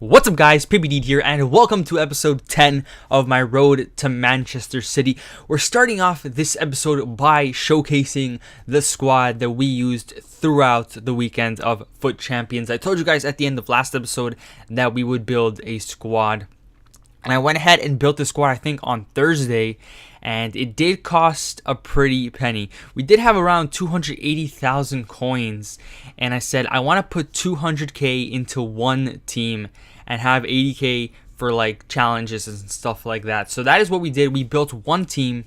What's up guys, PBD here and welcome to episode 10 of my road to Manchester City. We're starting off this episode by showcasing the squad that we used throughout the weekend of Foot Champions. I told you guys at the end of last episode that we would build a squad. And I went ahead and built the squad I think on Thursday, and it did cost a pretty penny. We did have around 280,000 coins, and I said I want to put 200k into one team and have 80k for like challenges and stuff like that. So that is what we did. We built one team,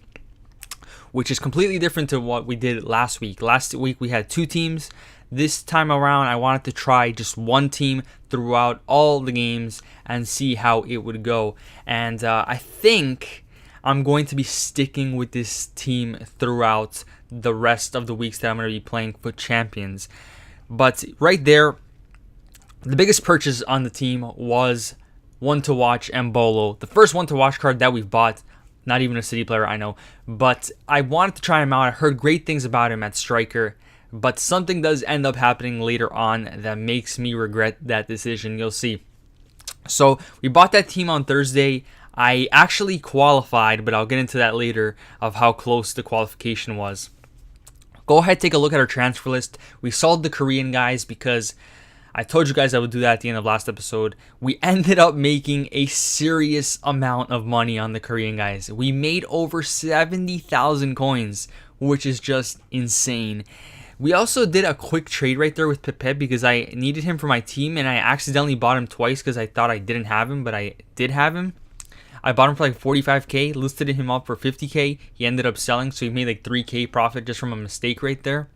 which is completely different to what we did last week. Last week we had two teams. This time around I wanted to try just one team throughout all the games and see how it would go. And I think I'm going to be sticking with this team throughout the rest of the weeks that I'm going to be playing Foot Champions. But right there, the biggest purchase on the team was one to watch Mbolo. The first one to watch card that we've bought. Not even a City player, I know. But I wanted to try him out. I heard great things about him at striker. But something does end up happening later on that makes me regret that decision. You'll see. So we bought that team on Thursday. I actually qualified, but I'll get into that later of how close the qualification was. Go ahead, take a look at our transfer list. We sold the Korean guys because I told you guys I would do that at the end of last episode. We ended up making a serious amount of money on the Korean guys. We made over 70,000 coins, which is just insane. We also did a quick trade right there with Pepe because I needed him for my team, and I accidentally bought him twice because I thought I didn't have him, but I did have him. I bought him for like 45k, listed him up for 50k. He ended up selling, so he made like 3k profit just from a mistake right there.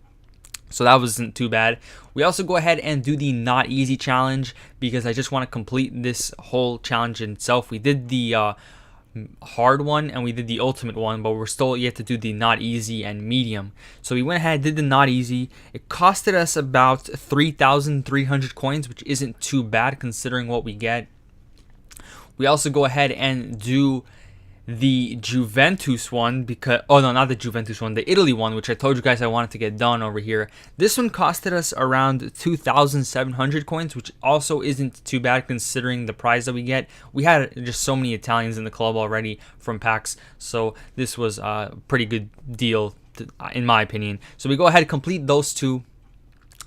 So that wasn't too bad. We also go ahead and do the not easy challenge because I just want to complete this whole challenge itself. We did the hard one and we did the ultimate one, but we're still yet to do the not easy and medium. So we went ahead and did the not easy. It costed us about 3,300 coins, which isn't too bad considering what we get. We also go ahead and do the Juventus one because, oh no, not the Juventus one, the Italy one, which I told you guys I wanted to get done over here. This one costed us around 2,700 coins, which also isn't too bad considering the prize that we get. We had just so many Italians in the club already from packs, so this was a pretty good deal in my opinion. So we go ahead and complete those two,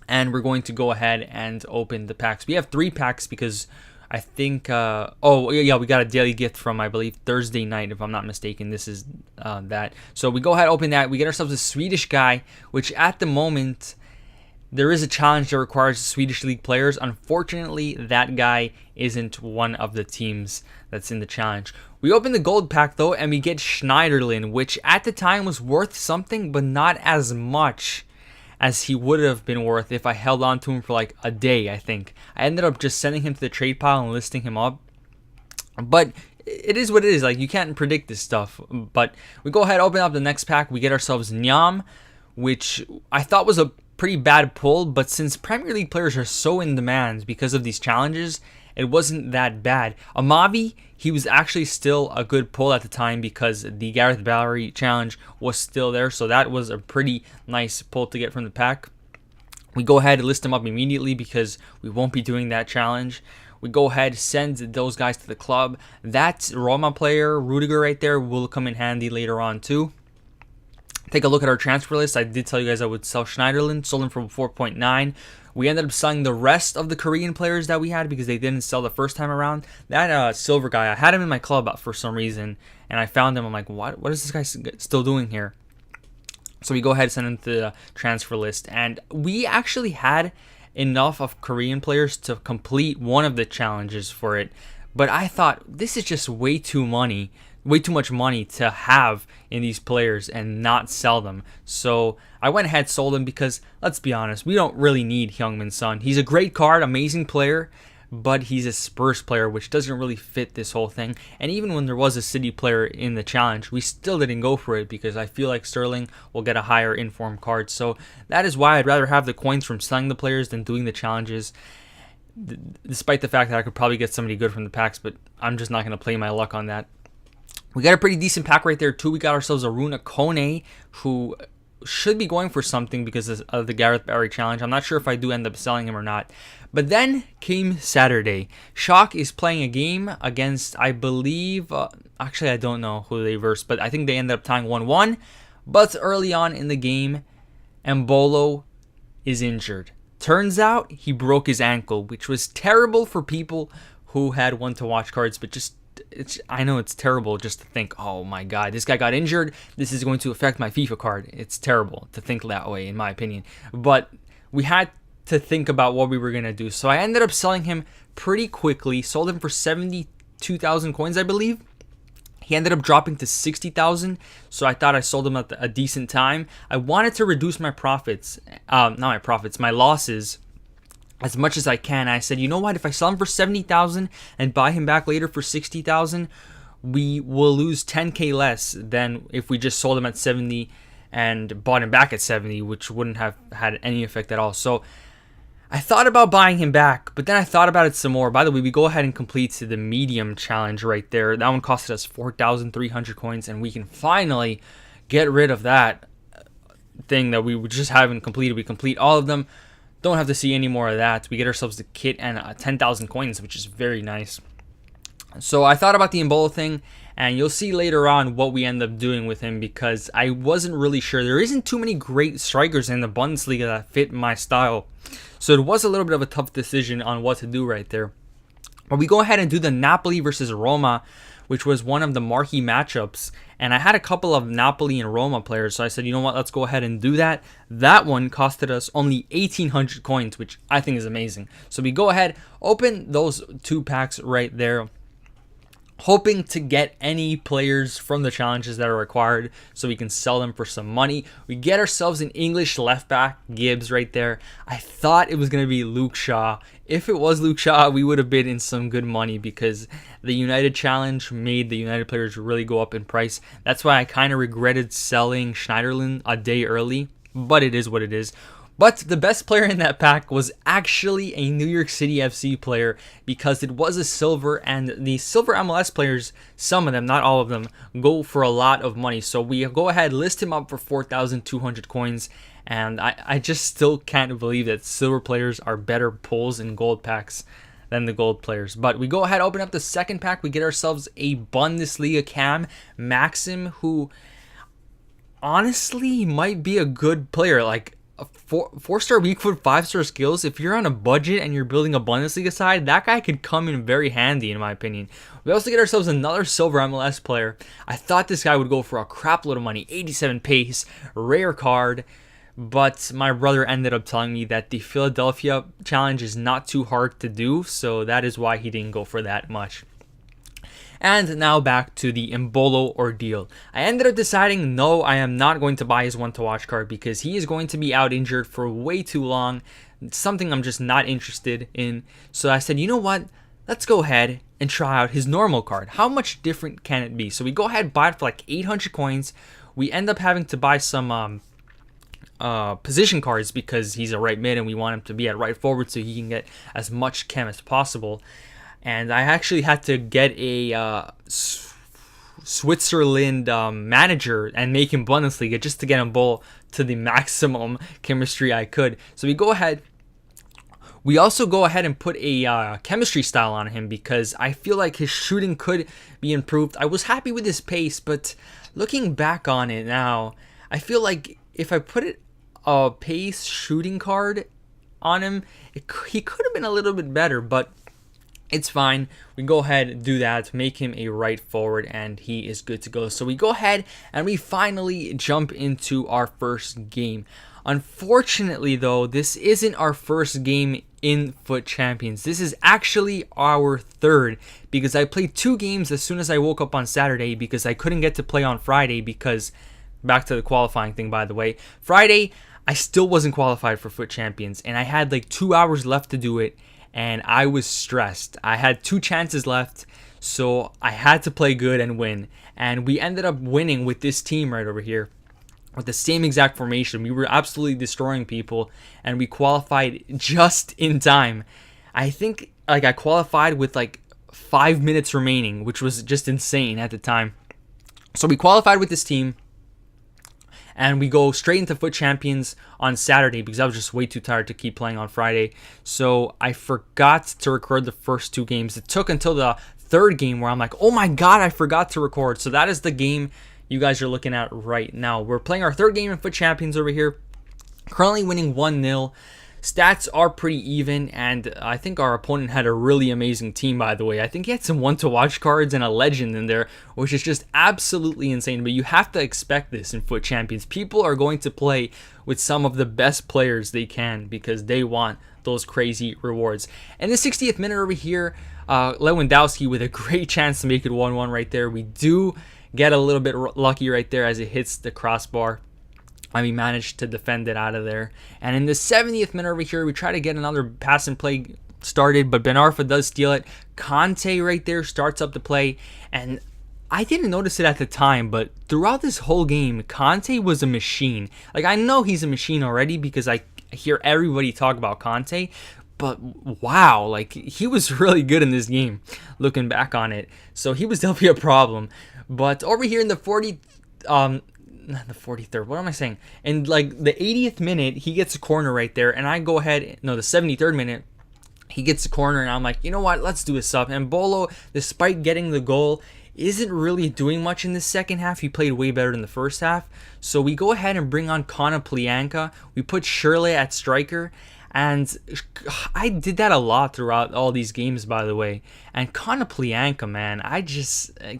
and we're going to go ahead and open the packs. We have 3 packs because I think, oh yeah, we got a daily gift from, I believe, Thursday night, if I'm not mistaken. This is that. So we go ahead, open that. We get ourselves a Swedish guy, which at the moment, there is a challenge that requires Swedish League players. Unfortunately, that guy isn't one of the teams that's in the challenge. We open the gold pack, though, and we get Schneiderlin, which at the time was worth something, but not as much as he would have been worth if I held on to him for like a day, I think. I ended up just sending him to the trade pile and listing him up. But it is what it is. Like, you can't predict this stuff. But we go ahead, open up the next pack. We get ourselves Nyam, which I thought was a pretty bad pull. But since Premier League players are so in demand because of these challenges, it wasn't that bad. Amavi, he was actually still a good pull at the time because the Gareth Bale challenge was still there. So that was a pretty nice pull to get from the pack. We go ahead and list them up immediately because we won't be doing that challenge. We go ahead, send those guys to the club. That Roma player, Rudiger right there, will come in handy later on too. Take a look at our transfer list. I did tell you guys I would sell Schneiderlin, sold him for 4.9. We ended up selling the rest of the Korean players that we had because they didn't sell the first time around. That silver guy, I had him in my club for some reason, and I found him. I'm like, what is this guy still doing here? So we go ahead and send him to the transfer list. And we actually had enough of Korean players to complete one of the challenges for it. But I thought, this is just way too much money to have in these players and not sell them. So I went ahead, sold him because, let's be honest, we don't really need Heung-min Son. He's a great card, amazing player, but he's a Spurs player, which doesn't really fit this whole thing. And even when there was a City player in the challenge, we still didn't go for it because I feel like Sterling will get a higher inform card. So that is why I'd rather have the coins from selling the players than doing the challenges, despite the fact that I could probably get somebody good from the packs, but I'm just not going to play my luck on that. We got a pretty decent pack right there too. We got ourselves a Runa Kone, who should be going for something because of the Gareth Bale challenge. I'm not sure if I do end up selling him or not. But then came Saturday. Shock is playing a game against, I believe, actually I don't know who they versed, but I think they ended up tying 1-1. But early on in the game, Embolo is injured. Turns out he broke his ankle, which was terrible for people who had one to watch cards, but I know it's terrible just to think, oh my god, this guy got injured, this is going to affect my FIFA card. It's terrible to think that way, in my opinion. But we had to think about what we were going to do. So I ended up selling him pretty quickly, sold him for 72,000 coins, I believe. He ended up dropping to 60,000, so I thought I sold him at a decent time. I wanted to reduce my profits, my losses as much as I can. I said, you know what, if I sell him for 70,000 and buy him back later for 60,000, we will lose 10k less than if we just sold him at 70 and bought him back at 70, which wouldn't have had any effect at all. So I thought about buying him back, but then I thought about it some more. By the way, we go ahead and complete the medium challenge right there. That one costed us 4,300 coins, and we can finally get rid of that thing that we just haven't completed. We complete all of them. Don't have to see any more of that. We get ourselves the kit and 10,000 coins, which is very nice. So I thought about the Embolo thing, and you'll see later on what we end up doing with him, because I wasn't really sure. There isn't too many great strikers in the Bundesliga that fit my style. So it was a little bit of a tough decision on what to do right there. But we go ahead and do the Napoli versus Roma, which was one of the marquee matchups. And I had a couple of Napoli and Roma players, so I said, you know what, let's go ahead and do that. That one costed us only 1,800 coins, which I think is amazing. So we go ahead, open those two packs right there, hoping to get any players from the challenges that are required so we can sell them for some money. We get ourselves an English left back, Gibbs, right there. I thought it was going to be Luke Shaw. If it was Luke Shaw, we would have been in some good money, because the United challenge made the United players really go up in price. That's why I kind of regretted selling Schneiderlin a day early, but it is what it is. But the best player in that pack was actually a New York City FC player, because it was a silver, and the silver MLS players, some of them, not all of them, go for a lot of money. So we go ahead, list him up for 4,200 coins, and I just still can't believe that silver players are better pulls in gold packs than the gold players. But we go ahead, open up the second pack, we get ourselves a Bundesliga cam, Maxim, who honestly might be a good player. Like, a four-star weak foot, 5-star skills. If you're on a budget and you're building a Bundesliga side, that guy could come in very handy, in my opinion. We also get ourselves another silver MLS player. I thought this guy would go for a crap load of money, 87 pace, rare card, but my brother ended up telling me that the Philadelphia challenge is not too hard to do, so that is why he didn't go for that much. And now back to the Embolo ordeal. I ended up deciding, no, I am not going to buy his one-to-watch card, because he is going to be out injured for way too long. It's something I'm just not interested in. So I said, you know what? Let's go ahead and try out his normal card. How much different can it be? So we go ahead and buy it for like 800 coins. We end up having to buy some position cards, because he's a right mid and we want him to be at right forward so he can get as much chem as possible. And I actually had to get a Switzerland manager and make him Bundesliga just to get him to the maximum chemistry I could. So we go ahead. We also go ahead and put a chemistry style on him, because I feel like his shooting could be improved. I was happy with his pace, but looking back on it now, I feel like if I put a pace shooting card on him, he could have been a little bit better, but it's fine. We go ahead and do that, make him a right forward, and he is good to go. So we go ahead and we finally jump into our first game. Unfortunately, though, this isn't our first game in Foot Champions. This is actually our third, because I played 2 games as soon as I woke up on Saturday, because I couldn't get to play on Friday, because, back to the qualifying thing, by the way, Friday, I still wasn't qualified for Foot Champions, and I had like 2 hours left to do it, and I was stressed. I had 2 chances left, so I had to play good and win. And we ended up winning with this team right over here, with the same exact formation. We were absolutely destroying people, and we qualified just in time. I think like I qualified with like 5 minutes remaining, which was just insane at the time. So we qualified with this team, And we go straight into FUT Champions on Saturday because I was just way too tired to keep playing on Friday. So I forgot to record the first 2 games. It took until the 3rd game where I'm like, oh my god, I forgot to record. So that is the game you guys are looking at right now. We're playing our 3rd game in FUT Champions over here. Currently winning 1-0. Stats are pretty even, and I think our opponent had a really amazing team, by the way. I think he had some one-to-watch cards and a legend in there, which is just absolutely insane. But you have to expect this in FUT Champions. People are going to play with some of the best players they can because they want those crazy rewards. And the 60th minute over here, Lewandowski with a great chance to make it 1-1 right there. We do get a little bit lucky right there as it hits the crossbar. And we managed to defend it out of there. And in the 70th minute over here, we try to get another pass and play started, but Ben Arfa does steal it. Conte right there starts up the play. And I didn't notice it at the time, but throughout this whole game, Conte was a machine. Like, I know he's a machine already because I hear everybody talk about Conte. But wow, like, he was really good in this game, looking back on it. So he was definitely a problem. But over here in the 43rd, what am I saying? In like the 80th minute, he gets a corner right there, and I go ahead, no, the 73rd minute, he gets a corner, and I'm like, you know what, let's do a sub. And Bolo, despite getting the goal, isn't really doing much in the second half. He played way better than the first half. So we go ahead and bring on Konoplyanka. We put Shirley at striker, and I did that a lot throughout all these games, by the way. And Konoplyanka, man,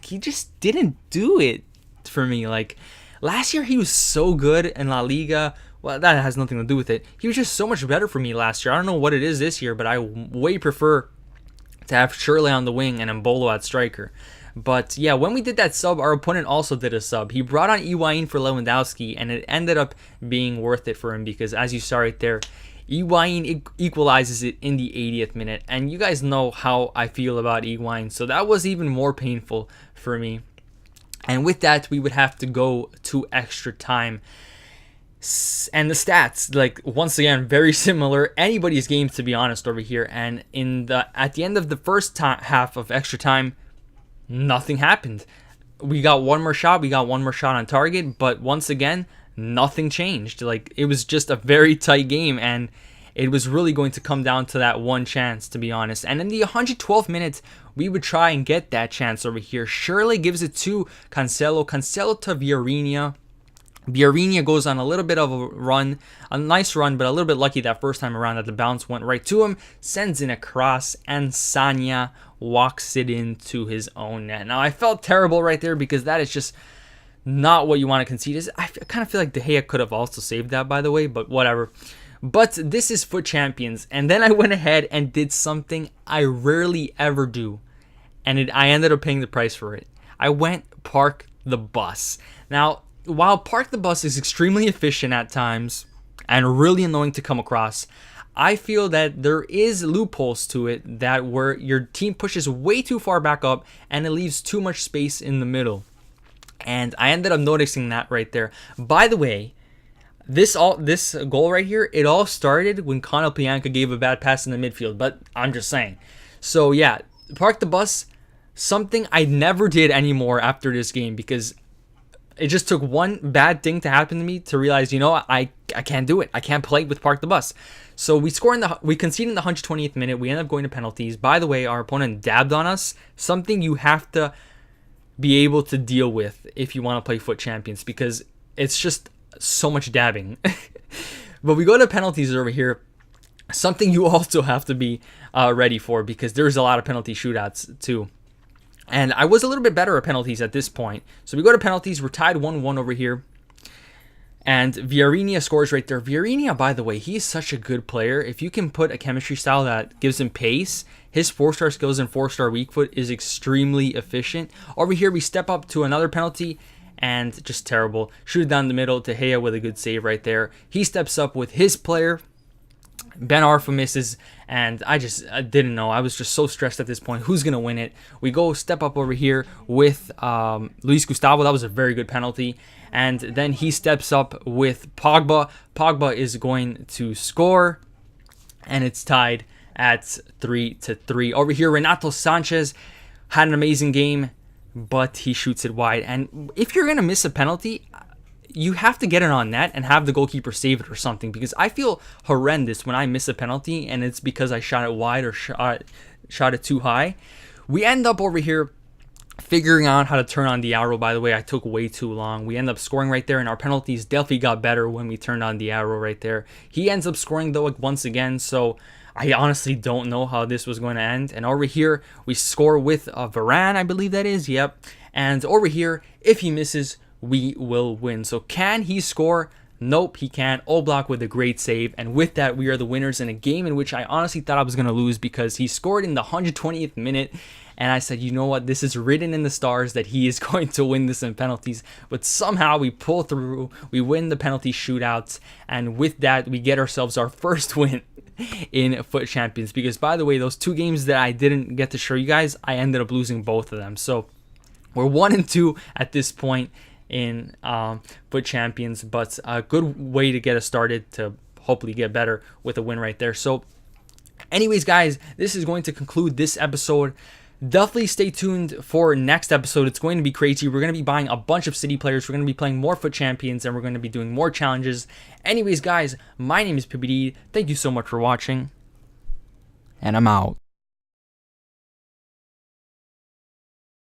he just didn't do it for me. Like, last year, he was so good in La Liga. Well, that has nothing to do with it. He was just so much better for me last year. I don't know what it is this year, but I way prefer to have Shirley on the wing and Mbolo at striker. But yeah, when we did that sub, our opponent also did a sub. He brought on Higuain for Lewandowski, and it ended up being worth it for him because, as you saw right there, Higuain equalizes it in the 80th minute. And you guys know how I feel about Higuain, so that was even more painful for me. And with that, we would have to go to extra time. And the stats, like, once again, very similar. Anybody's game, to be honest, over here. And at the end of the first half of extra time, nothing happened. We got one more shot. We got one more shot on target. But once again, nothing changed. Like, it was just a very tight game. And it was really going to come down to that one chance, to be honest. And in the 112th minute, we would try and get that chance over here. Shirley gives it to Cancelo. Cancelo to Vieirinha. Vieirinha goes on a little bit of a run, a nice run, but a little bit lucky that first time around that the bounce went right to him. Sends in a cross, and Sanya walks it into his own net. Now, I felt terrible right there because that is just not what you want to concede. I kind of feel like De Gea could have also saved that, by the way, but whatever. But this is FUT Champions, and then I went ahead and did something I rarely ever do, and I ended up paying the price for it. I went park the bus. Now, while park the bus is extremely efficient at times and really annoying to come across, I feel that there is loopholes to it that where your team pushes way too far back up and it leaves too much space in the middle. And I ended up noticing that right there. By the way, this goal right here, it all started when Konoplyanka gave a bad pass in the midfield, but I'm just saying. So yeah, park the bus, something I never did anymore after this game because it just took one bad thing to happen to me to realize, you know, I can't do it. I can't play with park the bus. So we concede in the 120th minute. We end up going to penalties. By the way, our opponent dabbed on us, something you have to be able to deal with if you want to play FUT Champions because it's just so much dabbing. But we go to penalties over here, something you also have to be ready for because there's a lot of penalty shootouts too. And I was a little bit better at penalties at this point. So we go to penalties. We're tied 1-1 over here. And Vieirinha scores right there. Vieirinha, by the way, he's such a good player. If you can put a chemistry style that gives him pace, his 4-star skills and 4-star weak foot is extremely efficient. Over here, we step up to another penalty. And just terrible. Shoot it down the middle. De Gea with a good save right there. He steps up with his player. Ben Arfa misses, and I didn't know. I was just so stressed at this point. Who's going to win it? We go step up over here with Luis Gustavo. That was a very good penalty. And then he steps up with Pogba. Pogba is going to score, and it's tied at 3-3. Over here, Renato Sanchez had an amazing game, but he shoots it wide. And if you're going to miss a penalty, you have to get it on net and have the goalkeeper save it or something, because I feel horrendous when I miss a penalty and it's because I shot it wide or shot it too high. We end up over here figuring out how to turn on the arrow. By the way, I took way too long. We end up scoring right there, and our penalties definitely got better when we turned on the arrow right there. He ends up scoring though once again, so I honestly don't know how this was going to end. And over here, we score with Varane, I believe that is. Yep. And over here, if he misses, we will win. So can he score? Nope, he can't. Oblak with a great save. And with that, we are the winners in a game in which I honestly thought I was going to lose, because he scored in the 120th minute. And I said, you know what? This is written in the stars that he is going to win this in penalties. But somehow we pull through. We win the penalty shootouts. And with that, we get ourselves our first win in Foot Champions. Because, by the way, those 2 games that I didn't get to show you guys, I ended up losing both of them. So we're 1-2 at this point in Foot Champions. But a good way to get us started to hopefully get better with a win right there. So anyways, guys, this is going to conclude this episode. Definitely stay tuned for next episode. It's going to be crazy. We're going to be buying a bunch of city players. We're going to be playing more Foot Champions, and we're going to be doing more challenges. Anyways, guys, my name is PBD. Thank you so much for watching, and I'm out.